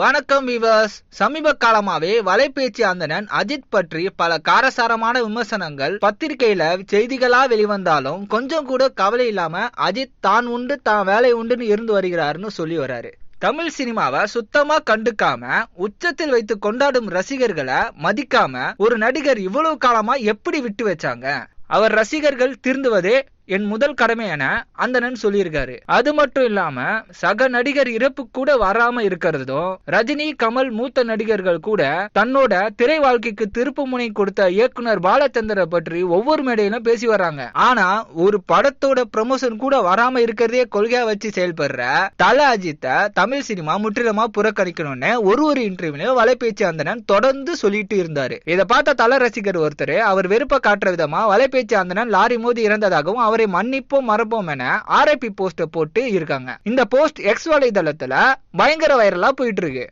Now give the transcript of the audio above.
வணக்கம் விவர்ஸ். சமீப காலமாவே வலைபேச்சு அந்தணன் அஜித் பற்றி பல காரசாரமான விமர்சனங்கள் பத்திரிகையில செய்திகளா வெளிவந்தாலும் கொஞ்சம் கூட கவலை இல்லாம அஜித் தான் உண்டு தான் வேலை உண்டுன்னு இருந்து வருகிறாருன்னு சொல்லி வர்றாரு. தமிழ் சினிமாவை சுத்தமா கண்டுக்காம உச்சத்தில் வைத்து கொண்டாடும் ரசிகர்களை மதிக்காம ஒரு நடிகர் இவ்வளவு காலமா எப்படி விட்டு வச்சாங்க? அவர் ரசிகர்கள் திருந்துவதே என் முதல் கடமை என அந்தணன் சொல்லியிருக்காரு. அது மட்டும் இல்லாம சக நடிகர் இறப்பு கூட வராம இருக்கிறதும், ரஜினி கமல் மூத்த நடிகர்கள் கூட தன்னோட திரை வாழ்க்கைக்கு திருப்பு முனை கொடுத்த இயக்குனர் பாலச்சந்திர பற்றி ஒவ்வொரு மேடையிலும் பேசி வர்றாங்க. ஆனா ஒரு படத்தோட ப்ரமோஷன் கூட வராம இருக்கிறதே கொள்கையா வச்சு செயல்படுற தல அஜித்தை தமிழ் சினிமா முற்றிலுமா புறக்கணிக்கணும்னு ஒரு இன்டர்வியூல வலைபேச்சு அந்தணன் தொடர்ந்து சொல்லிட்டு இருந்தாரு. இதை பார்த்த தல ரசிகர் ஒருத்தர் அவர் வெறுப்ப காட்டுற விதமா வலைபேச்சு அந்தணன் லாரி மோதி இறந்ததாகவும் அவரை மன்னிப்போம் மறப்போம் என RIP போஸ்ட் போட்டு இருக்காங்க. இந்த போஸ்ட் எக்ஸ் வலைதளத்துல பயங்கர வைரலா போயிட்டு இருக்கு.